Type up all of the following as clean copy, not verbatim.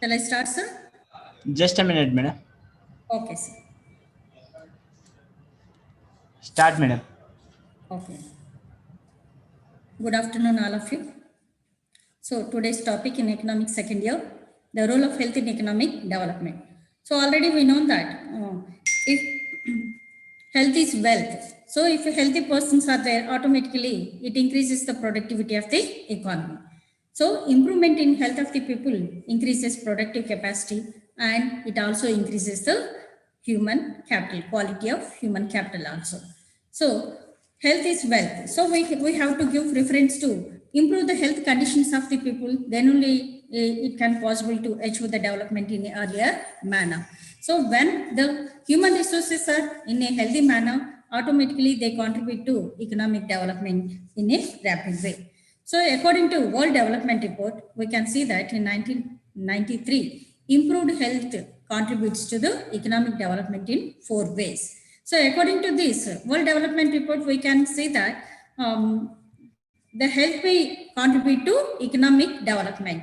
Shall I start, sir? Just a minute, madam. Okay, sir. Start, madam. Okay. Good afternoon, all of you. So today's topic in economics second year, the role of health in economic development. So already we know that if health is wealth, so if healthy persons are there, automatically it increases the productivity of the economy. So improvement in health of the people increases productive capacity and it also increases the human capital, quality of human capital also. So health is wealth. So we have to give preference to improve the health conditions of the people, then only it can possible to achieve the development in an earlier manner. So when the human resources are in a healthy manner, automatically they contribute to economic development in a rapid way. So according to World Development Report, we can see that in 1993, improved health contributes to the economic development in 4 ways. So according to this World Development Report, we can see that the health may contribute to economic development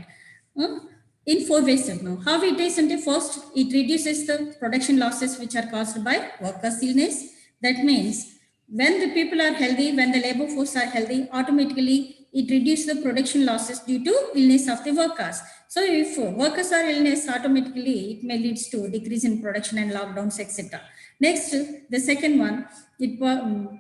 uh, in 4 ways. Now, how it is? And first, it reduces the production losses which are caused by workers' illness. That means when the people are healthy, when the labor force are healthy, automatically it reduces the production losses due to illness of the workers. So if workers are illness, automatically it may lead to decrease in production and lockdowns, etc. Next, the second one, it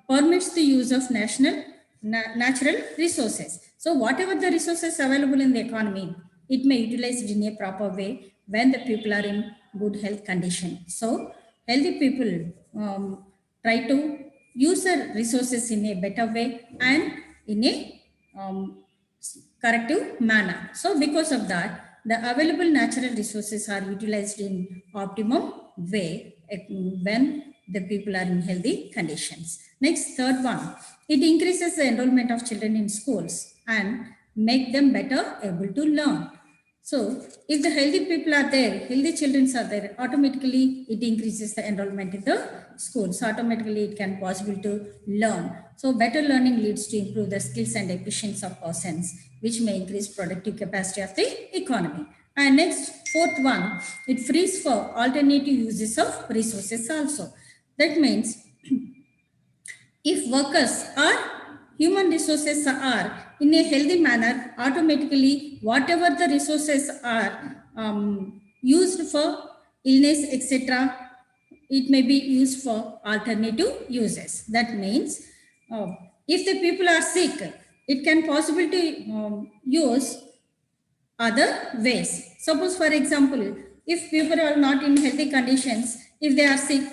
permits the use of natural resources. So whatever the resources available in the economy, it may utilize it in a proper way when the people are in good health condition. So healthy people try to use the resources in a better way and in a corrective manner. So because of that, the available natural resources are utilized in optimum way when the people are in healthy conditions. Next, third one, it increases the enrollment of children in schools and make them better able to learn. So if the healthy people are there, healthy children are there, automatically it increases the enrollment in the schools. So automatically it can possible to learn. So better learning leads to improve the skills and efficiency of persons, which may increase productive capacity of the economy. And next, fourth one, it frees for alternative uses of resources also. That means if workers or human resources are in a healthy manner, automatically whatever the resources are used for illness, etc., it may be used for alternative uses. That means uh, if the people are sick, it can possibly to use other ways. Suppose, for example, if people are not in healthy conditions, if they are sick,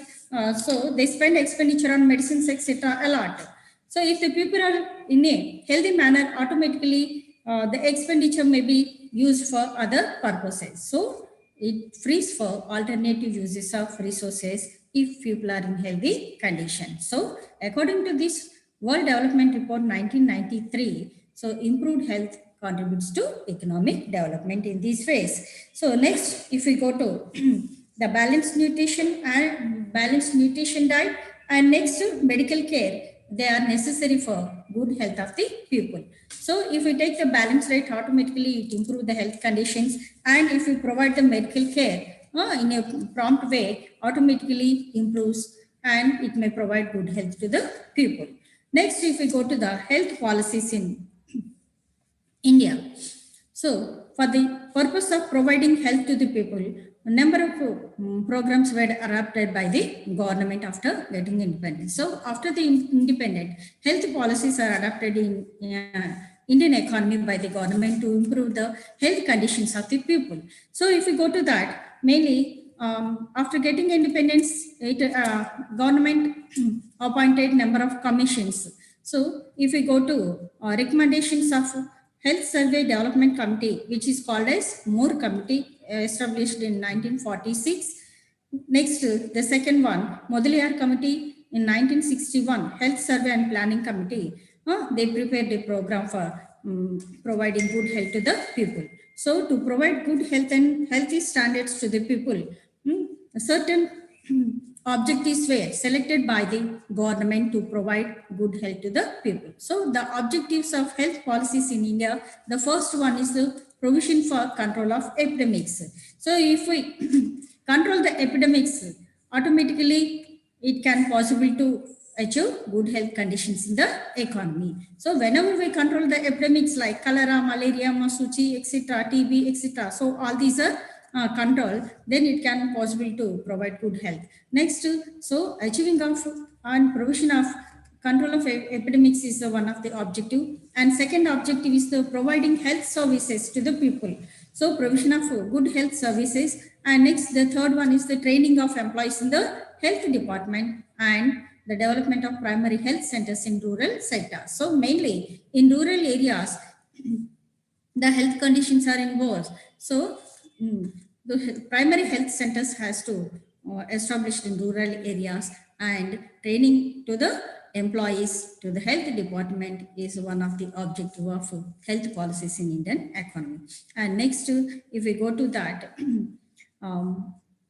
so they spend expenditure on medicines, etc., a lot. So if the people are in a healthy manner, automatically the expenditure may be used for other purposes. So it frees for alternative uses of resources if people are in healthy condition. So according to this World Development Report 1993, so improved health contributes to economic development in these ways. So next, if we go to the balanced nutrition diet, and next medical care, they are necessary for good health of the people. So if we take the balanced diet, automatically it improves the health conditions, and if we provide the medical care in a prompt way, automatically improves and it may provide good health to the people. Next, if we go to the health policies in India. So, for the purpose of providing health to the people, a number of programs were adopted by the government after getting independence. So, after the independent, health policies are adopted in Indian economy by the government to improve the health conditions of the people. So, if we go to that, mainly after getting independence, government appointed number of commissions. So, if we go to recommendations of Health Survey Development Committee, which is called as Moore Committee, established in 1946. Next, the second one, Modaliar Committee in 1961, Health Survey and Planning Committee. They prepared a program for providing good health to the people. So, to provide good health and healthy standards to the people, certain objectives were selected by the government to provide good health to the people. So the objectives of health policies in India, the first one is the provision for control of epidemics. So if we control the epidemics, automatically it can possible to achieve good health conditions in the economy. So whenever we control the epidemics like cholera, malaria, masuchi, etc., TB, etc., so all these are controlled, then it can possible to provide good health. Next, so achieving of and provision of control of epidemics is one of the objective, and second objective is the providing health services to the people. So provision of good health services, and next the third one is the training of employees in the health department and the development of primary health centers in rural sector. So mainly in rural areas, the health conditions are involved. So the primary health centers has to established in rural areas, and training to the employees to the health department is one of the objective of health policies in Indian economy. And next, if we go to that,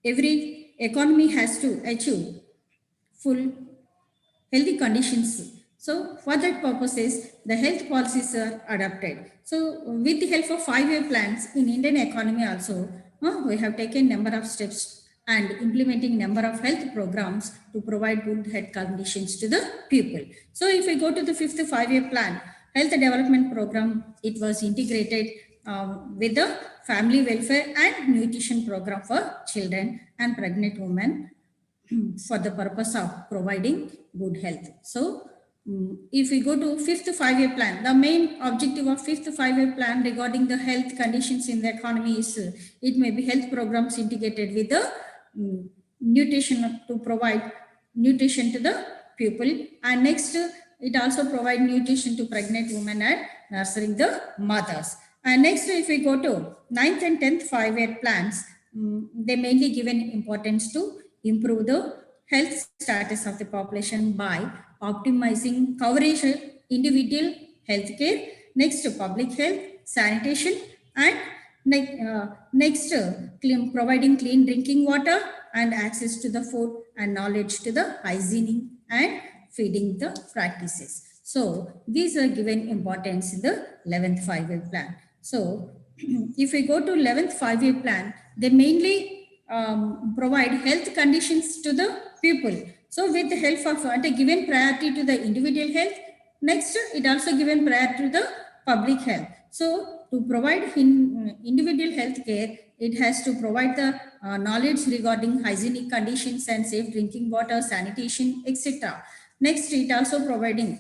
every economy has to achieve full healthy conditions. So for that purposes, the health policies are adopted. So with the help of 5-year plans in Indian economy also, we have taken number of steps and implementing number of health programs to provide good health conditions to the people. So if we go to the 5th 5-year plan, health development program, it was integrated with the family welfare and nutrition program for children and pregnant women for the purpose of providing good health. So if we go to 5th 5-year plan, the main objective of 5th 5-year plan regarding the health conditions in the economy is it may be health programs integrated with the nutrition to provide nutrition to the people, and next it also provide nutrition to pregnant women and nurturing the mothers. And next, if we go to 9th and 10th 5-year plans, they mainly given importance to improve the health status of the population by optimizing coverage of individual health care, next public health, sanitation, and next providing clean drinking water and access to the food and knowledge to the hygiene and feeding the practices. So these are given importance in the 11th 5-year plan. So if we go to 11th 5-year plan, they mainly provide health conditions to the people. So with the help of given priority to the individual health, next it also given priority to the public health. So to provide individual health care, it has to provide the knowledge regarding hygienic conditions and safe drinking water, sanitation, etc. Next, it also providing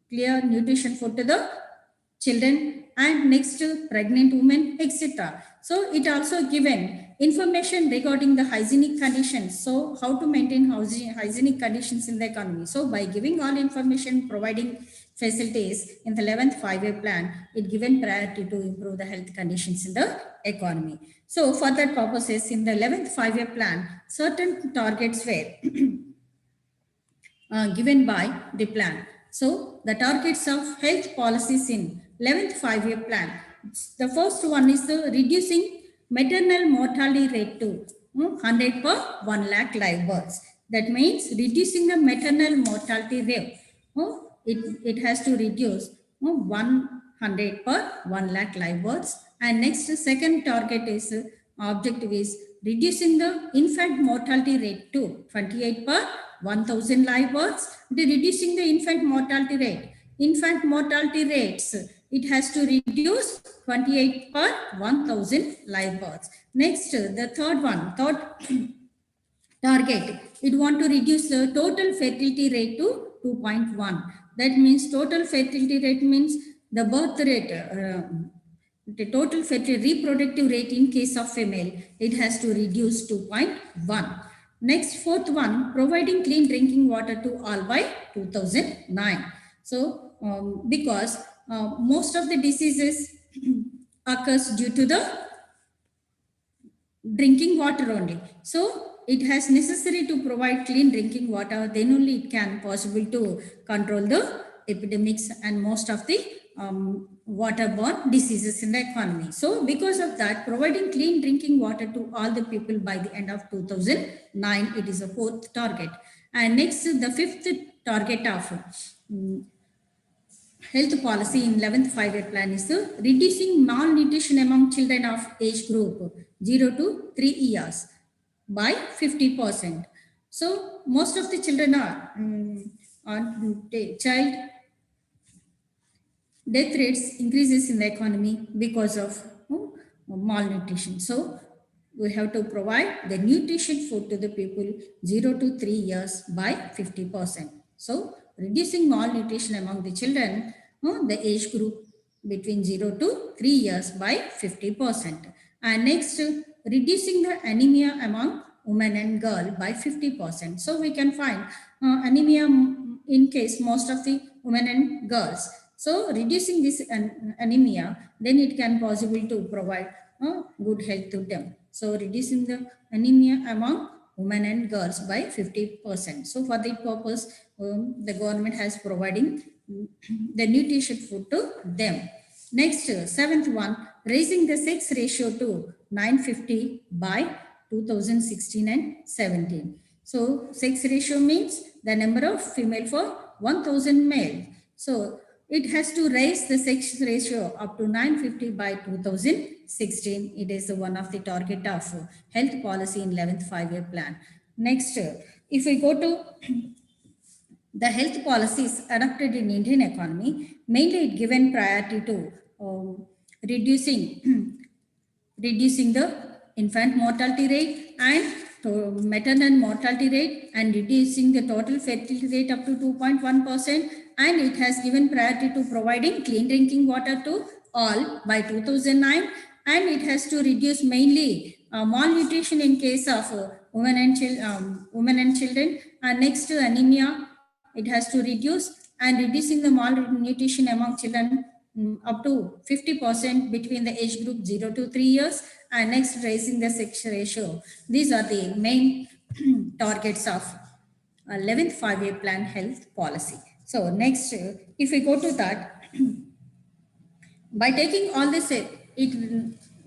clear nutrition food to the children, and next pregnant women, etc. So it also given information regarding the hygienic conditions. So how to maintain hygienic conditions in the economy. So by giving all information, providing facilities in the 11th 5-year plan, it given priority to improve the health conditions in the economy. So for that purposes, in the 11th 5-year plan, certain targets were given by the plan. So the targets of health policies in 11th 5-year plan. The first one is the reducing maternal mortality rate to 100 per 1 lakh live births. That means reducing the maternal mortality rate. It has to reduce 100 per 1 lakh live births. And next, second target is objective is reducing the infant mortality rate to 28 per 1000 live births. Reducing the infant mortality rate. Infant mortality rates, it has to reduce 28 per 1000 live births. Next, the third target, it want to reduce the total fertility rate to 2.1. That means total fertility rate means the birth rate, the total reproductive rate in case of female, it has to reduce 2.1. Next, fourth one, providing clean drinking water to all by 2009. So, because most of the diseases occurs due to the drinking water only. So, it has necessary to provide clean drinking water, then only it can possible to control the epidemics and most of the waterborne diseases in the economy. So because of that, providing clean drinking water to all the people by the end of 2009, it is a fourth target. And next, the fifth target of health policy in 11th 5-year plan is reducing malnutrition among children of age group 0 to 3 years by 50%. So most of the children are child death rates increases in the economy because of malnutrition. So we have to provide the nutrition food to the people 0 to 3 years by 50%. So reducing malnutrition among the children, the age group between 0 to 3 years by 50%. And next, reducing the anemia among women and girl by 50%. So we can find anemia in case most of the women and girls. So reducing this anemia, then it can possible to provide good health to them. So reducing the anemia among women and girls by 50%. So for that purpose, the government has providing the nutrition food to them. Next, seventh one, raising the sex ratio to 950 by 2016 and 17. So sex ratio means the number of female for 1000 male. So it has to raise the sex ratio up to 950 by 2016. It is one of the target of health policy in 11th 5-year plan. Next, if we go to the health policies adopted in Indian economy, mainly it given priority to reducing the infant mortality rate and maternal mortality rate, and reducing the total fertility rate up to 2.1%, and it has given priority to providing clean drinking water to all by 2009, and it has to reduce mainly malnutrition in case of women and children, and next to anemia it has to reduce, and reducing the malnutrition among children up to 50% between the age group 0 to 3 years, and next raising the sex ratio. These are the main targets of 11th 5-year plan health policy. So next, if we go to that, by taking all this, it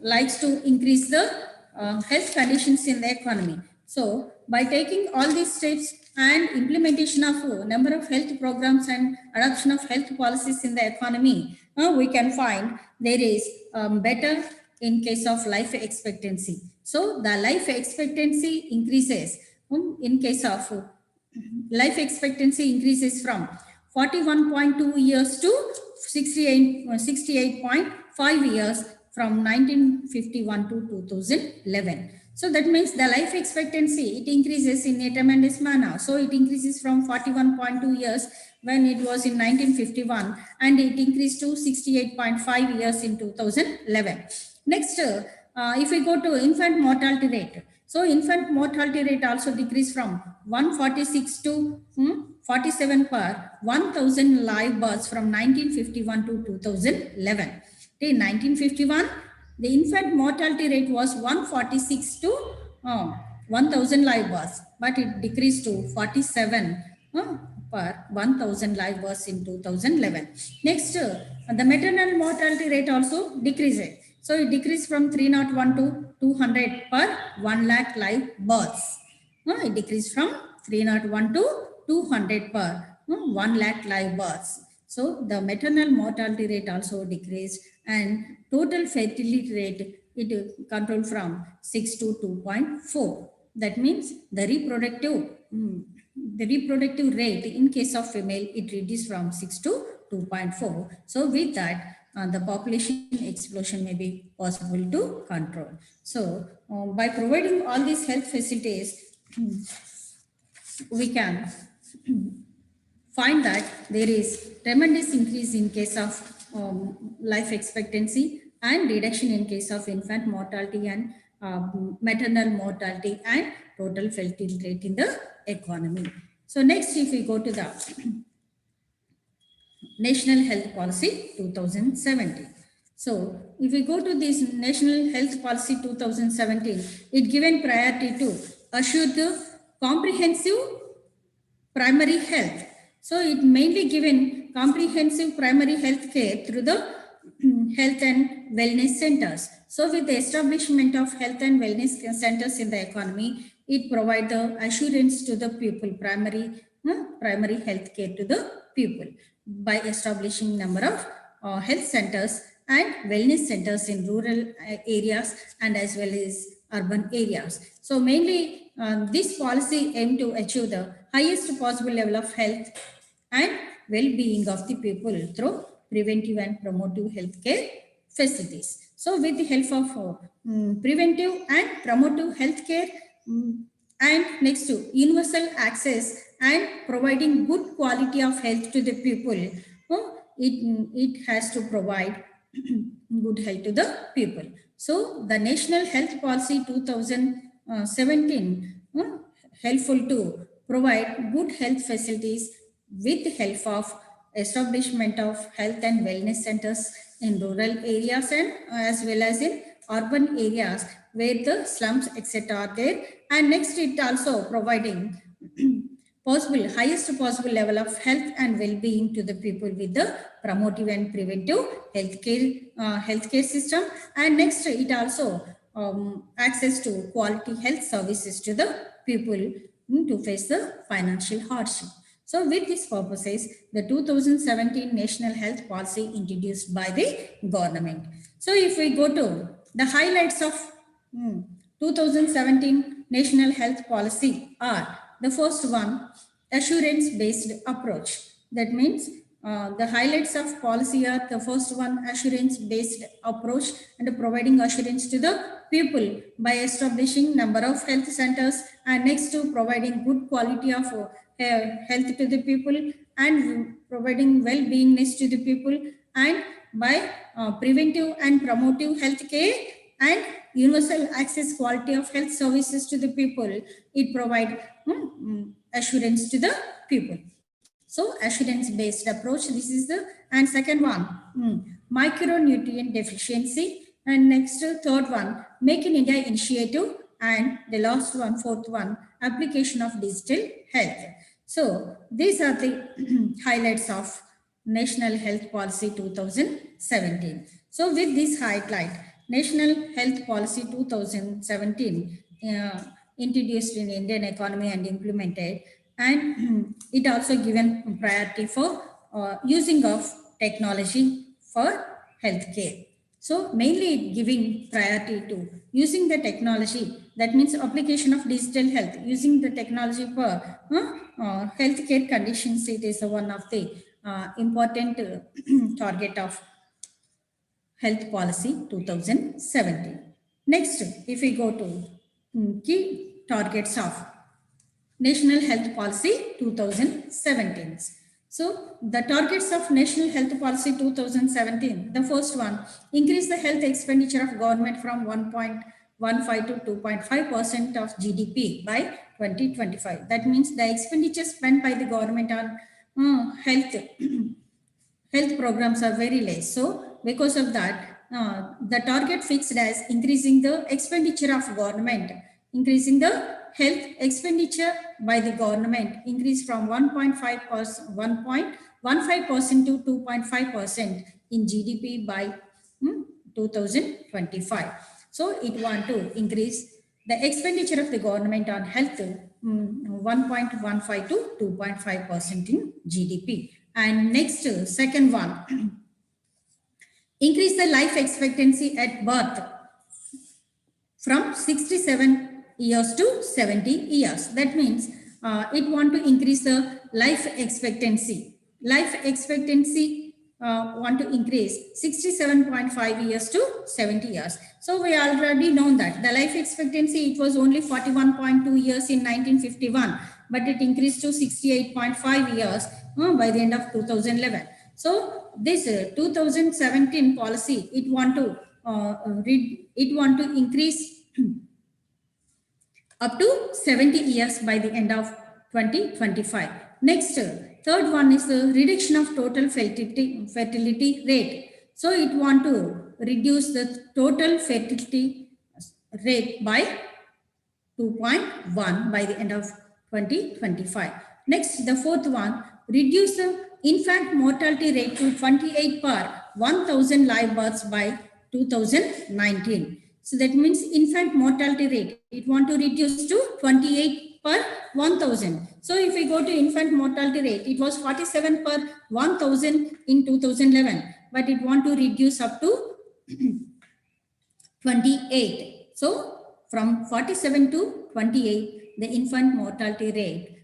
likes to increase the health conditions in the economy. So by taking all these steps and implementation of a number of health programs and adoption of health policies in the economy, we can find there is better in case of life expectancy. So the life expectancy increases in case of life expectancy increases from 41.2 years to 68.5 years from 1951 to 2011. So that means the life expectancy, it increases in a tremendous manner. So it increases from 41.2 years when it was in 1951, and it increased to 68.5 years in 2011. Next, if we go to infant mortality rate, so infant mortality rate also decreased from 146 to 47 per 1000 live births from 1951 to 2011. In 1951, the infant mortality rate was 146 to 1000 live births, but it decreased to 47 per 1000 live births in 2011. Next, the maternal mortality rate also decreased. So it decreased from 301 to 200 per 1 lakh live births. It decreased from 301 to 200 per 1 lakh live births. So the maternal mortality rate also decreased, and total fertility rate it controlled from 6 to 2.4. That means the reproductive rate in case of female, it reduced from 6 to 2.4. So with that, the population explosion may be possible to control. So by providing all these health facilities, we can find that there is tremendous increase in case of life expectancy, and reduction in case of infant mortality and maternal mortality and total fertility rate in the economy. So next, if we go to the National Health Policy 2017. So if we go to this National Health Policy 2017, it given priority to assure the comprehensive primary health. So it mainly given comprehensive primary health care through the health and wellness centers. So with the establishment of health and wellness centers in the economy, it provides the assurance to the people, primary health care to the people by establishing number of health centers and wellness centers in rural areas and as well as urban areas. So mainly this policy aimed to achieve the highest possible level of health and well-being of the people through preventive and promotive healthcare facilities. So with the help of preventive and promotive healthcare, and next to universal access and providing good quality of health to the people, it has to provide good health to the people. So the National Health Policy 2017 helpful to provide good health facilities with the help of establishment of health and wellness centers in rural areas and as well as in urban areas where the slums etc. are there. And next it also providing highest possible level of health and well-being to the people with the promotive and preventive healthcare system. And next it also access to quality health services to the people to face the financial hardship. So with these purposes, the 2017 National Health Policy introduced by the government. So if we go to the highlights of 2017 National Health Policy are the first one, assurance-based approach. That means the highlights of policy are the first one, assurance-based approach and providing assurance to the people by establishing number of health centers, and next to providing good quality of health to the people and providing well-beingness to the people, and by preventive and promotive health care and universal access quality of health services to the people, it provides assurance to the people. So assurance-based approach, this is the, and second one, micronutrient deficiency, and next third one, Make in India initiative, and the last one, fourth one, application of digital health. So these are the highlights of National Health Policy 2017. So with this highlight, National Health Policy 2017 introduced in Indian economy and implemented, and it also given priority for using of technology for healthcare. So mainly giving priority to using the technology, that means application of digital health, using the technology for healthcare conditions. It is one of the important target of Health Policy 2017. Next, if we go to key targets of National Health Policy 2017. So the targets of National Health Policy 2017, the first one, increase the health expenditure of government from 1.15 to 2.5% of GDP by 2025. That means the expenditure spent by the government on health programs are very less. So because of that, the target fixed as increasing the expenditure of government, increasing the health expenditure by the government, increase from 1.15% to 2.5% in GDP by 2025. So it want to increase the expenditure of the government on health 1.15 to 2.5% in GDP. And next, second one, increase the life expectancy at birth from 67 years to 70 years. That means it want to increase the life expectancy. Life expectancy want to increase 67.5 years to 70 years. So we already know that the life expectancy, it was only 41.2 years in 1951, but it increased to 68.5 years by the end of 2011. So this 2017 policy, it want to increase up to 70 years by the end of 2025. Next, third one is the reduction of total fertility rate. So it want to reduce the total fertility rate by 2.1 by the end of 2025. Next, the fourth one, reduce the infant mortality rate to 28 per 1,000 live births by 2019. So that means infant mortality rate, it want to reduce to 28 per 1,000. So if we go to infant mortality rate, it was 47 per 1,000 in 2011. but it want to reduce up to 28. So from 47 to 28, the infant mortality rate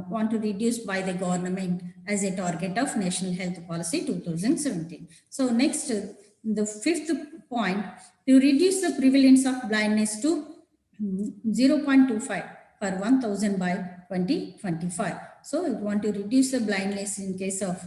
want to reduce by the government as a target of National Health Policy 2017. So next, the fifth point, to reduce the prevalence of blindness to 0.25 per 1000 by 2025. So we want to reduce the blindness in case of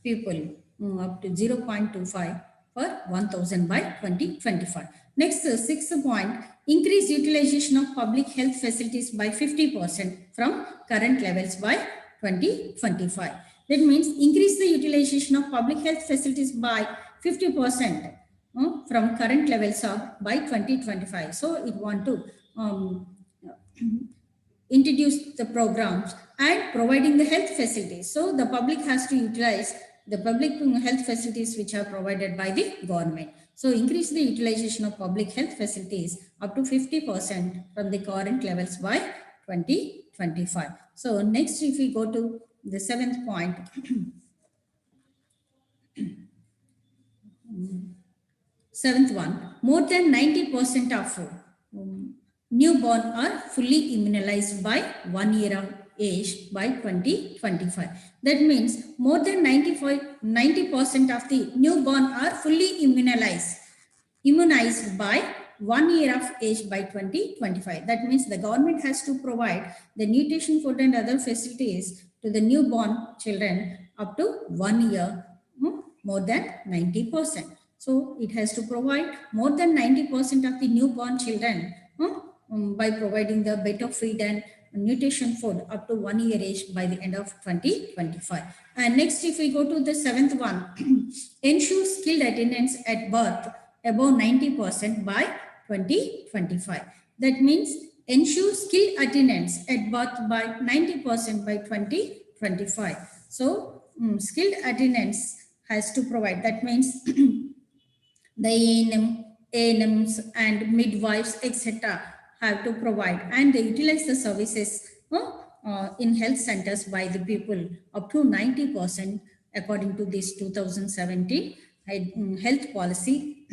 people up to 0.25 per 1000 by 2025. Next, sixth point, increase utilization of public health facilities by 50% from current levels by 2025. That means increase the utilization of public health facilities by 50% from current levels of by 2025. So it want to introduce the programs and providing the health facilities. So the public has to utilize the public health facilities which are provided by the government. So increase the utilization of public health facilities up to 50% from the current levels by 2025. So next, if we go to the seventh point, seventh one, more than 90% of newborn are fully immunized by 1 year of age by 2025. That means more than 90% of the newborn are fully immunized by 1 year of age by 2025. That means the government has to provide the nutrition, food and other facilities to the newborn children up to 1 year, more than 90%. So it has to provide more than 90% of the newborn children by providing the better feed and nutrition food up to 1 year age by the end of 2025. And next, if we go to the seventh one, ensure skilled attendance at birth above 90% by 2025. That means ensure skilled attendance at birth by 90% by 2025. So skilled attendance has to provide. That means the ANMs and midwives, etc. have to provide, and they utilize the services in health centers by the people up to 90% according to this 2017 health policy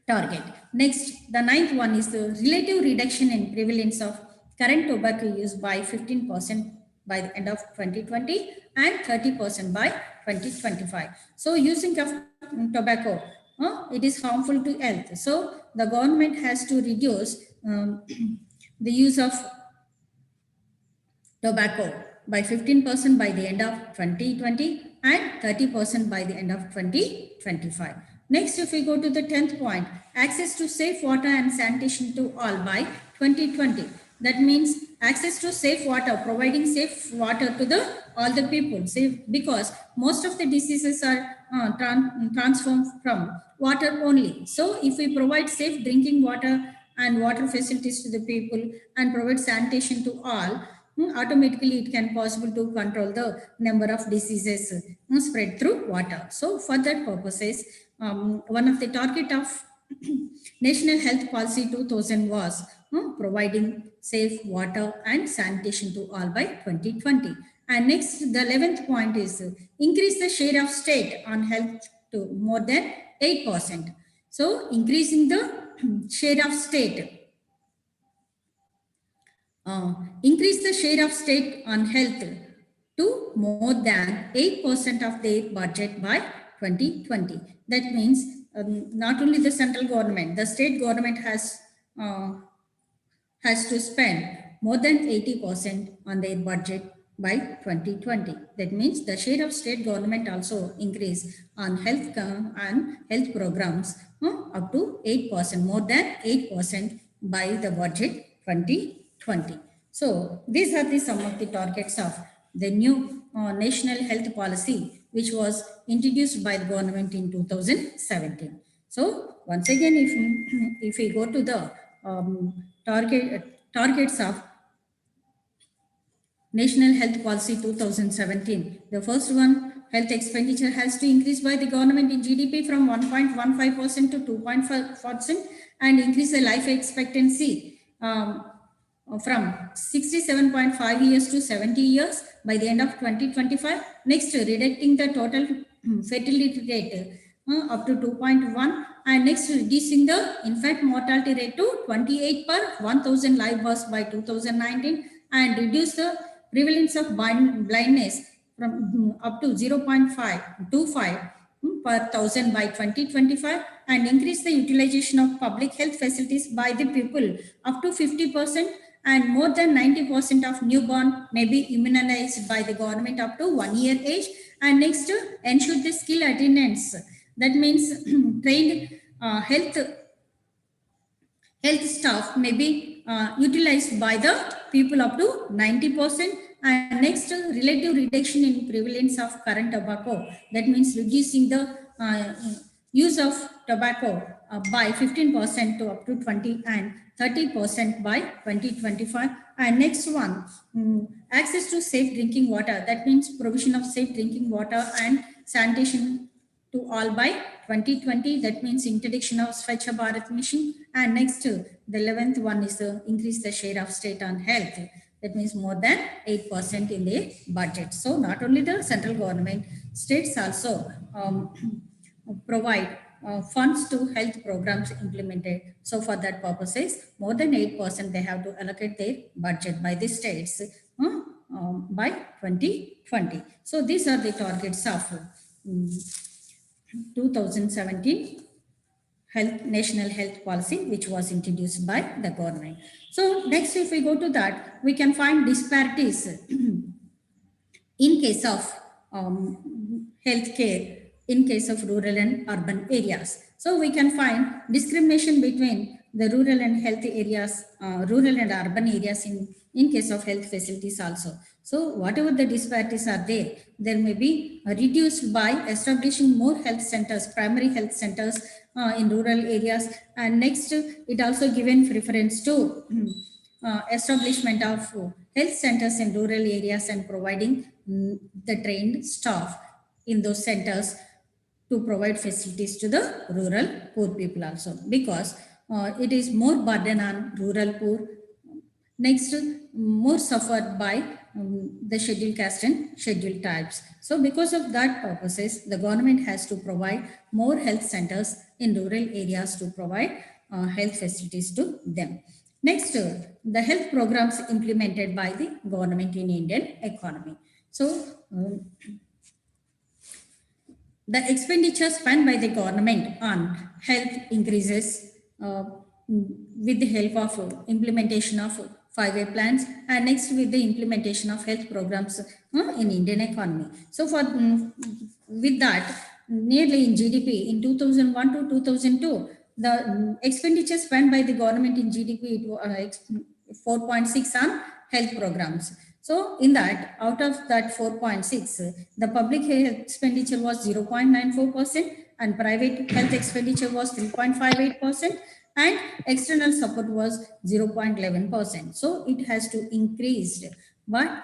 target. Next, the ninth one is the relative reduction in prevalence of current tobacco use by 15% by the end of 2020 and 30% by 2025. So using of tobacco, it is harmful to health. So the government has to reduce the use of tobacco by 15% by the end of 2020 and 30% by the end of 2025. Next, if we go to the 10th point, access to safe water and sanitation to all by 2020. That means access to safe water, providing safe water to all the people, because most of the diseases are transformed from water only. So if we provide safe drinking water and water facilities to the people and provide sanitation to all, automatically it can possible to control the number of diseases spread through water. So for that purposes, one of the target of National Health Policy 2000 was providing safe water and sanitation to all by 2020. And next, the 11th point is increase the share of state on health to more than 8%. So increasing the share of state. Increase the share of state on health to more than 8% of their budget by 2020. That means not only the central government, the state government has to spend more than 80% on their budget by 2020. That means the share of state government also increase on health and health programs up to 8%, more than 8% by the budget 2020. So these are some of the targets of the new National Health Policy, which was introduced by the government in 2017. So once again, if we go to the targets of National Health Policy 2017, the first one, health expenditure has to increase by the government in GDP from 1.15% to 2.5% and increase the life expectancy from 67.5 years to 70 years by the end of 2025. Next, reducing the total fertility rate up to 2.1, and next reducing the infant mortality rate to 28 per 1000 live births by 2019, and reduce the prevalence of blindness from up to 0.525 per thousand by 2025, and increase the utilization of public health facilities by the people up to 50%, and more than 90% of newborn may be immunized by the government up to 1 year age. And next, ensure the skill attendance. That means trained health staff may be utilized by the people up to 90%. And next, relative reduction in prevalence of current tobacco. That means reducing the use of tobacco by 15% to up to 20 and 30% by 2025. And next one, access to safe drinking water. That means provision of safe drinking water and sanitation to all by 2020. That means introduction of Swachh Bharat mission. And next, the 11th one is increase the share of state on health. That means more than 8% in the budget. So not only the central government, states also provide funds to health programs implemented. So for that purposes, more than 8% they have to allocate their budget by the states by 2020. So these are the targets of 2017 national health policy, which was introduced by the government. So next, if we go to that, we can find disparities in case of healthcare in case of rural and urban areas. So we can find discrimination between the rural and healthy areas, rural and urban areas in case of health facilities also. So whatever the disparities are there, there may be reduced by establishing more health centers, primary health centers in rural areas. And next, it also given preference to establishment of health centers in rural areas and providing the trained staff in those centers to provide facilities to the rural poor people also, because it is more burden on rural poor. Next, more suffered by the scheduled caste and scheduled tribes. So because of that purposes, the government has to provide more health centers in rural areas to provide health facilities to them. Next, the health programs implemented by the government in Indian economy. So the expenditure spent by the government on health increases with the help of implementation of 5-year plans, and next with the implementation of health programs in Indian economy. So for with that, nearly in GDP in 2001 to 2002, the expenditure spent by the government in GDP, it was 4.6 on health programs. So in that, out of that 4.6, the public health expenditure was 0.94%, and private health expenditure was 3.58%, and external support was 0.11%. So it has to increase, but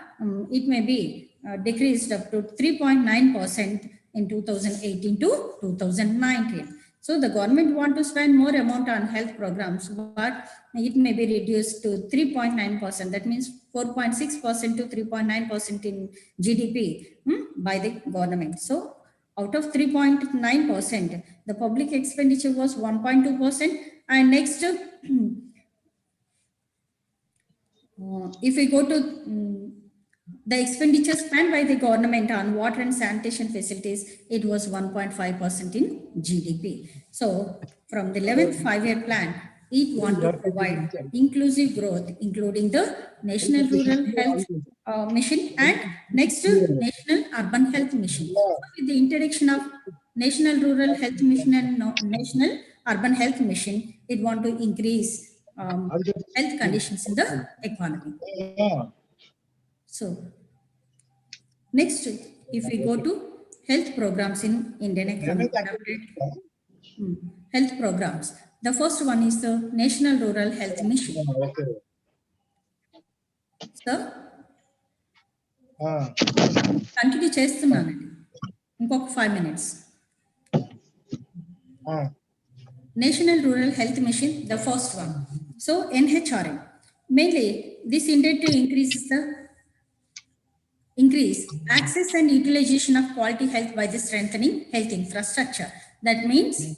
it may be decreased up to 3.9% in 2018 to 2019. So the government want to spend more amount on health programs, but it may be reduced to 3.9%. That means 4.6% to 3.9% in GDP by the government. So out of 3.9%, the public expenditure was 1.2%. And next, if we go to the expenditure spent by the government on water and sanitation facilities, it was 1.5% in GDP. So from the 11th 5-year plan, it want to provide inclusive growth, including the National Rural Health Mission and next National Urban Health Mission. So with the introduction of National Rural Health Mission and National Urban Health Mission, it want to increase health conditions in the economy. So next, if we go to health programs in Indian economy, health programs. The first one is the National Rural Health Mission. Sir, continue చేస్తున్నానండి ఇంకొక 5 minutes. National Rural Health Mission, the first one. So NHRM, mainly this intended to increase the increase access and utilization of quality health by the strengthening health infrastructure. That means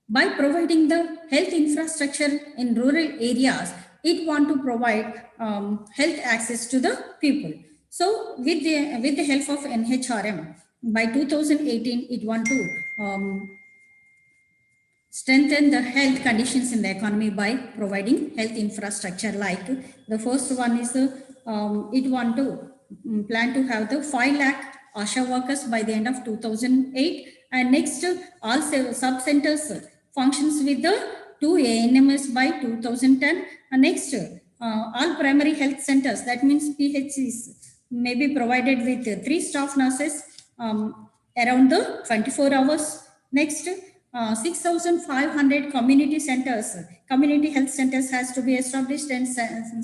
by providing the health infrastructure in rural areas, it want to provide health access to the people. So with the help of NHRM, by 2018, it want to strengthen the health conditions in the economy by providing health infrastructure. Like the first one is it want to plan to have the 5 lakh ASHA workers by the end of 2008, and next all sub-centers functions with the 2 ANMs by 2010, and next all primary health centers, that means PHCs, may be provided with 3 staff nurses around the 24 hours. Next, 6,500 community centers, community health centers has to be established and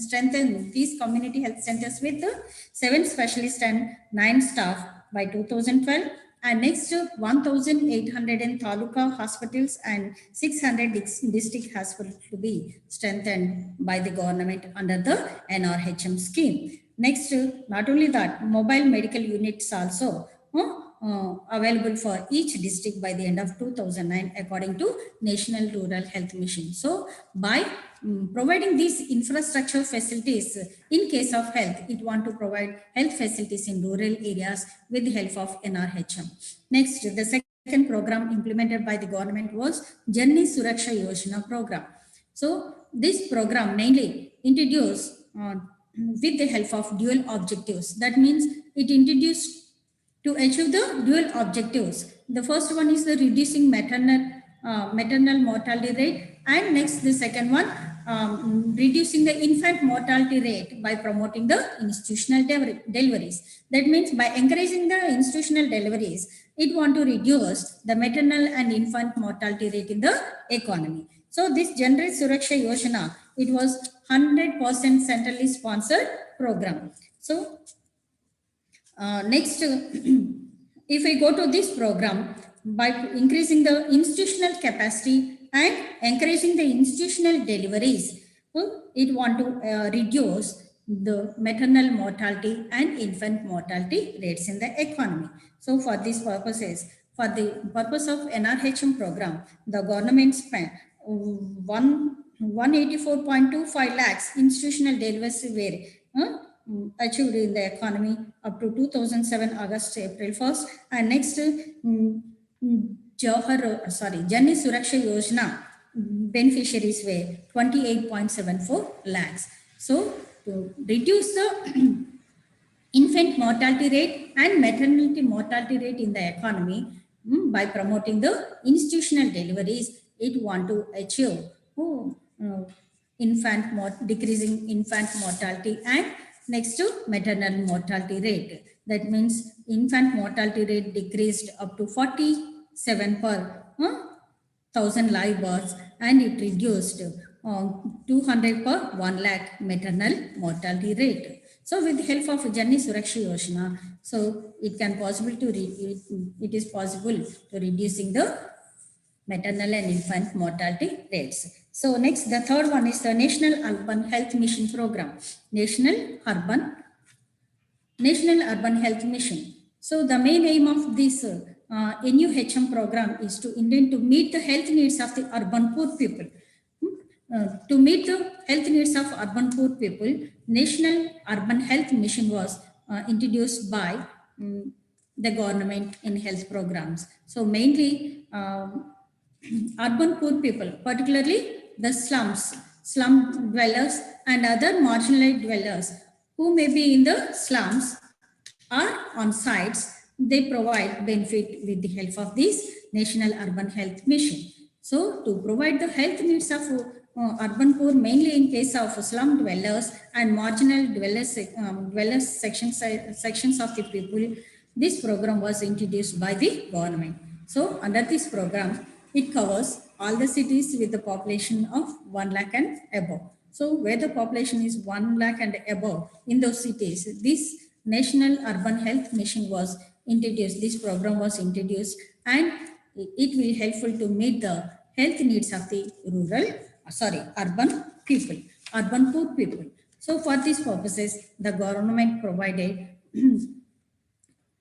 strengthen these community health centers with 7 specialists and 9 staff by 2012. And next, 1,800 in Taluka hospitals and 600 district hospitals to be strengthened by the government under the NRHM scheme. Next, not only that, mobile medical units also available for each district by the end of 2009 according to National Rural Health Mission. So by providing these infrastructure facilities in case of health, it want to provide health facilities in rural areas with the help of NRHM. Next, the second program implemented by the government was Janni Suraksha Yojana program. So this program mainly introduced with the help of dual objectives. That means it introduced to achieve the dual objectives. The first one is the reducing maternal mortality rate, and next the second one reducing the infant mortality rate by promoting the institutional deliveries. That means by encouraging the institutional deliveries, it want to reduce the maternal and infant mortality rate in the economy. So this Janni Suraksha Yojana, it was 100% centrally sponsored program. So next, if we go to this program, by increasing the institutional capacity and encouraging the institutional deliveries, it want to reduce the maternal mortality and infant mortality rates in the economy. So for these purposes, for the purpose of NRHM program, the government spent 184.25 lakhs institutional deliveries were achieved in the economy up to 2007 August April 1st. And next, Janni Suraksha Yojana beneficiaries were 28.74 lakhs. So to reduce the infant mortality rate and maternity mortality rate in the economy by promoting the institutional deliveries, it want to achieve decreasing infant mortality and next to maternal mortality rate. That means infant mortality rate decreased up to 47 per 1,000 live births, and it reduced 200 per 1 lakh maternal mortality rate. So with the help of Janni Suraksha Yojana, so it is possible to reducing the maternal and infant mortality rates. So next, the third one is the National Urban Health Mission program. National Urban Health Mission. So the main aim of this NUHM program is to intend to meet the health needs of the urban poor people. To meet the health needs of urban poor people, National Urban Health Mission was introduced by the government in health programs. So mainly urban poor people, particularly the slum dwellers and other marginalized dwellers who may be in the slums or on sites, they provide benefit with the help of this National Urban Health Mission. So to provide the health needs of urban poor, mainly in case of slum dwellers and marginal dwellers sections of the people, this program was introduced by the government. So under this program, it covers all the cities with the population of 1 lakh and above. So where the population is 1 lakh and above in those cities, this National Urban Health Mission was introduced. This program was introduced, and it will helpful to meet the health needs of the urban people, urban poor people. So for these purposes, the government provided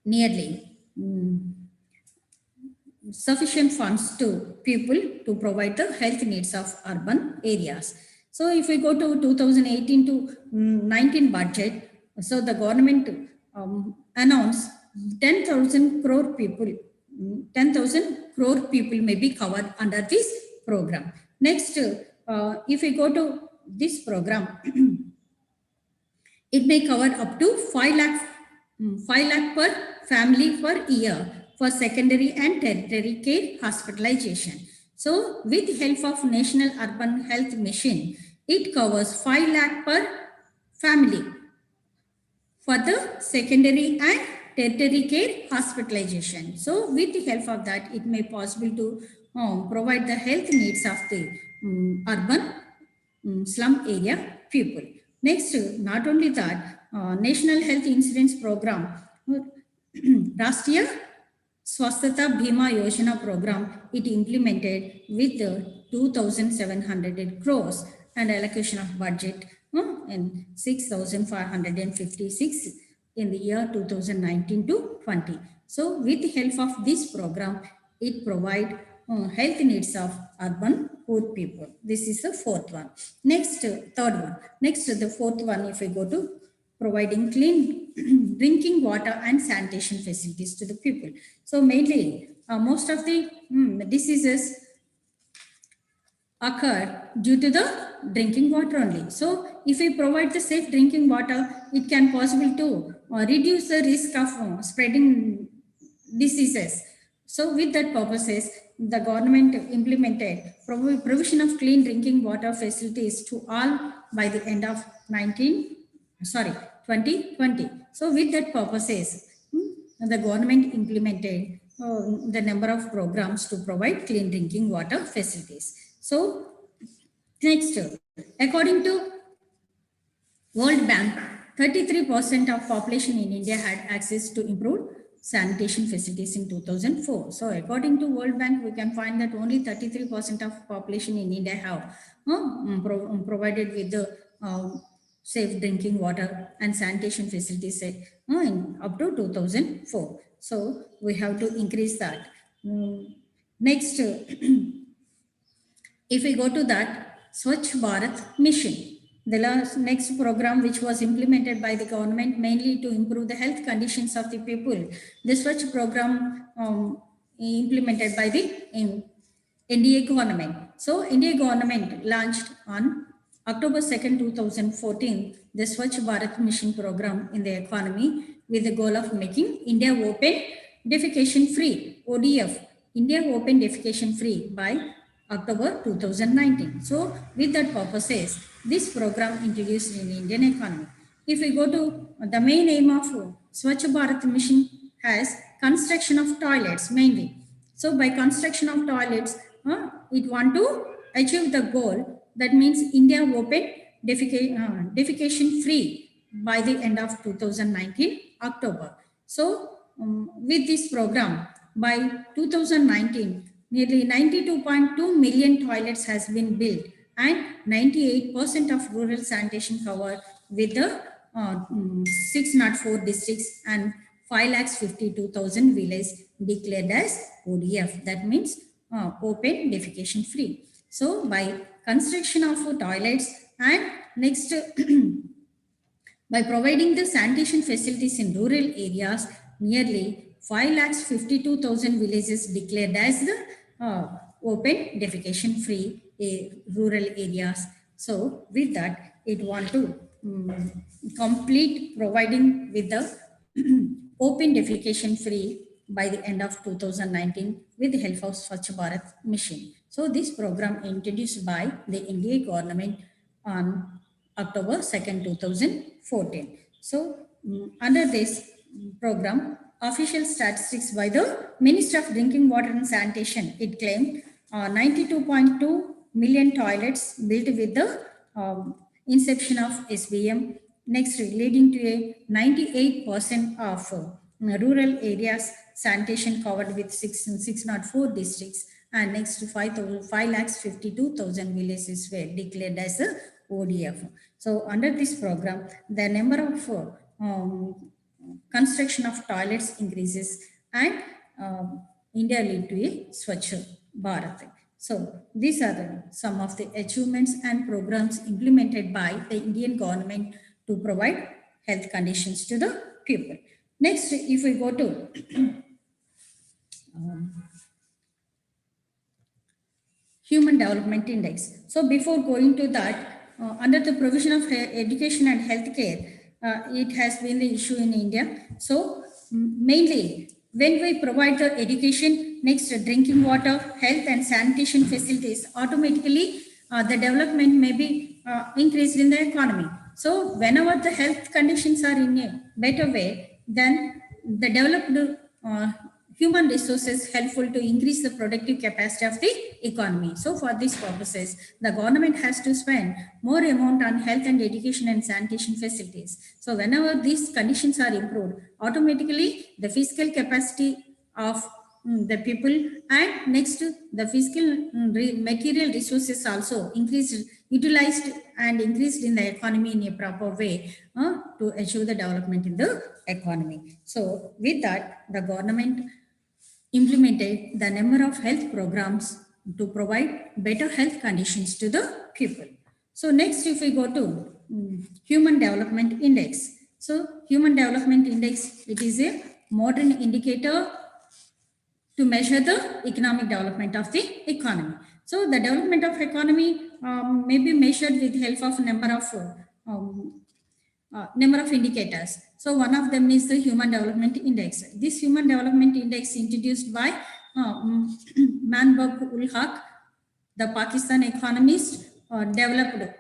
nearly sufficient funds to people to provide the health needs of urban areas. So if we go to 2018 to 19 budget, so the government announced 10,000 crore people, 10,000 crore people may be covered under this program. Next, if we go to this program, it may cover up to 5 lakh per family per year for secondary and tertiary care hospitalization. So with help of National Urban Health Mission, it covers 5 lakh per family for the secondary and tertiary care hospitalization. So with the help of that, it may possible to provide the health needs of the urban slum area people. Next, not only that, National Health Insurance Program, Rashtriya Swasthata Bhima Yojana program, it implemented with the 2,700 crores and allocation of budget and 6,556 in the year 2019 to 20. So with the help of this program, it provide health needs of urban poor people. This is the fourth one. Next, third one. Next, the fourth one, if we go to providing clean drinking water and sanitation facilities to the people. So mainly, most of the diseases occur due to the drinking water only. So if we provide the safe drinking water, it can possible to reduce the risk of spreading diseases. So with that purposes, the government implemented provision of clean drinking water facilities to all by the end of 2020. So with that purposes, the government implemented the number of programs to provide clean drinking water facilities. So next, according to World Bank, 33% of population in India had access to improved sanitation facilities in 2004. So according to World Bank, we can find that only 33% of population in India have provided with the safe drinking water and sanitation facilities up to 2004. So we have to increase that. Next, if we go to that, Swachh Bharat Mission, the next program which was implemented by the government mainly to improve the health conditions of the people. The Swachh program implemented by the NDA government. So NDA government launched on October 2nd, 2014, the Swachh Bharat Mission program in the economy with the goal of making India open defecation free, ODF, India open defecation free by October 2019. So with that purposes, this program introduced in the Indian economy. If we go to the main aim of Swachh Bharat Mission has construction of toilets mainly. So by construction of toilets, it want to achieve the goal that means India open defecation free by the end of 2019 October. So with this program by 2019, nearly 92.2 million toilets has been built and 98% of rural sanitation covered with the 604 districts and 5,52,000 villages declared as ODF. That means open defecation free. So by construction of toilets and next by providing the sanitation facilities in rural areas, nearly 5,52,000 villages declared as the open defecation free rural areas. So with that, it want to complete providing with the open defecation free by the end of 2019 with the help of Swachh Bharat Mission. So this program introduced by the Indian government on October 2nd, 2014. So under this program, official statistics by the Ministry of Drinking Water and Sanitation, it claimed 92.2 million toilets built with the inception of SBM. Next, leading to a 98% of rural areas sanitation covered with 604 districts, and next to 5,52,000 villages were declared as a ODF. So under this program, the number of construction of toilets increases, and India lead to a Swachh Bharat. So these are some of the achievements and programs implemented by the Indian government to provide health conditions to the people. Next, if we go to Human Development Index. So before going to that, under the provision of education and healthcare, it has been the issue in India. So mainly when we provide the education, next drinking water, health and sanitation facilities, automatically the development may be increased in the economy. So whenever the health conditions are in a better way, then the developed human resources helpful to increase the productive capacity of the economy. So for these purposes, the government has to spend more amount on health and education and sanitation facilities. So whenever these conditions are improved, automatically the fiscal capacity of the people, and next the fiscal material resources also increased, utilized and increased in the economy in a proper way to achieve the development in the economy. So with that, the government implemented the number of health programs to provide better health conditions to the people. So next, if we go to Human Development Index. So Human Development Index, it is a modern indicator to measure the economic development of the economy. So the development of economy may be measured with help of number of indicators. So one of them is the Human Development Index. This Human Development Index introduced by Manbagh ul Haq, the Pakistan economist, developed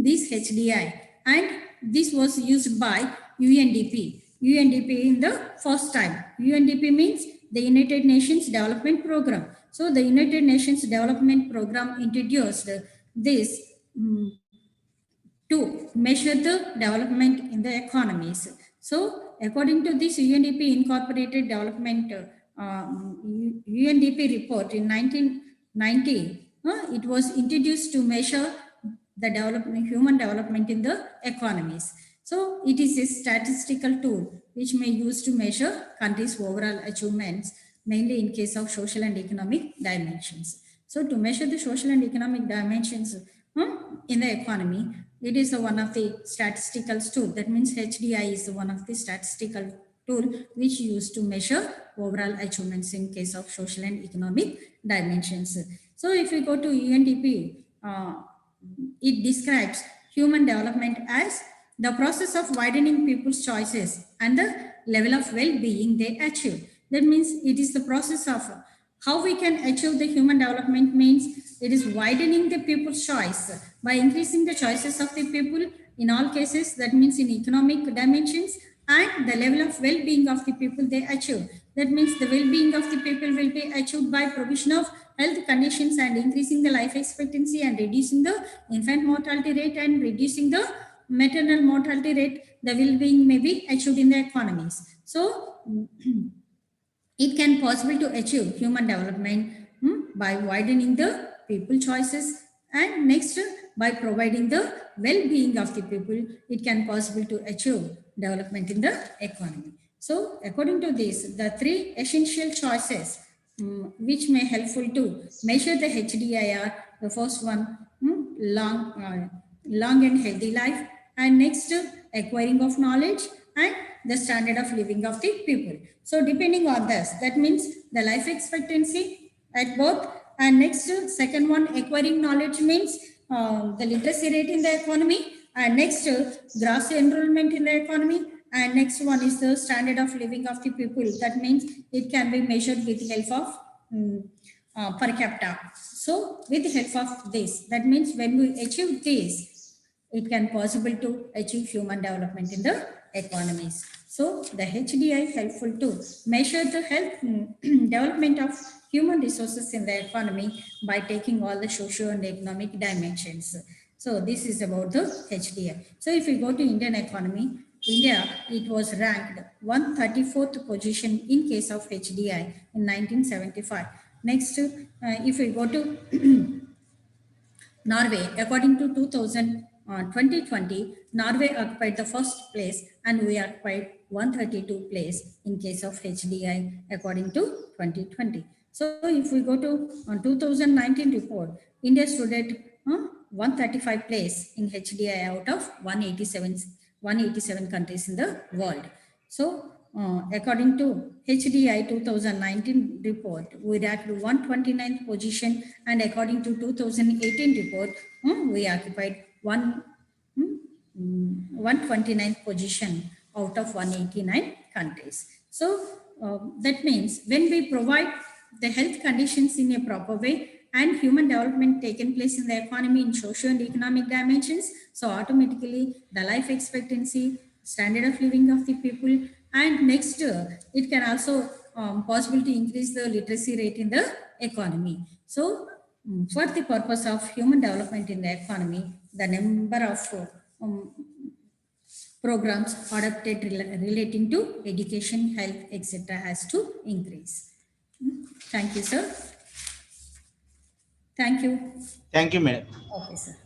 this HDI, and this was used by UNDP. UNDP in the first time. UNDP means the United Nations Development Program. So the United Nations Development Program introduced this to measure the development in the economies. So according to this UNDP Incorporated Development UNDP report in 1990, it was introduced to measure the development, human development in the economies. So it is a statistical tool which may use to measure countries' overall achievements, mainly in case of social and economic dimensions. So to measure the social and economic dimensions in the economy, it is one of the statistical tool. That means HDI is one of the statistical tool which used to measure overall achievements in case of social and economic dimensions. So if we go to UNDP, it describes human development as the process of widening people's choices and the level of well-being they achieve. That means it is the process of how we can achieve the human development, means it is widening the people's choice by increasing the choices of the people in all cases. That means in economic dimensions, and the level of well-being of the people they achieve. That means the well-being of the people will be achieved by provision of health conditions and increasing the life expectancy and reducing the infant mortality rate and reducing the maternal mortality rate. The well-being may be achieved in the economies. So it can possible to achieve human development by widening the people choices, and next by providing the well-being of the people, it can possible to achieve development in the economy. So according to this, the three essential choices which may helpful to measure the HDI are: the first one, long and healthy life, and next acquiring of knowledge, and the standard of living of the people. So depending on this, that means the life expectancy at both, and next second one, acquiring knowledge means the literacy rate in the economy, and next gross enrollment in the economy, and next one is the standard of living of the people. That means it can be measured with the help of per capita. So with the help of this, that means when we achieve this, it can possible to achieve human development in the economies. So the HDI helpful to measure the health development of human resources in the economy by taking all the social and economic dimensions. So this is about the HDI. So if we go to Indian economy, India, it was ranked 134th position in case of HDI in 1975. Next, if we go to Norway, according to 2020, Norway occupied the first place and we occupied 132 place in case of HDI according to 2020. So if we go to 2019 report, India stood at 135 place in HDI out of 187 countries in the world. So according to HDI 2019 report, we ranked 129th position, and according to 2018 report, we occupied 129th position out of 189 countries. So that means when we provide the health conditions in a proper way and human development taken place in the economy in social and economic dimensions, so automatically the life expectancy, standard of living of the people, and next it can also possible to increase the literacy rate in the economy. So for the purpose of human development in the economy, the number of programs adopted relating to education, health, etc. has to increase. Thank you, sir. Thank you. Thank you, madam. Okay, sir.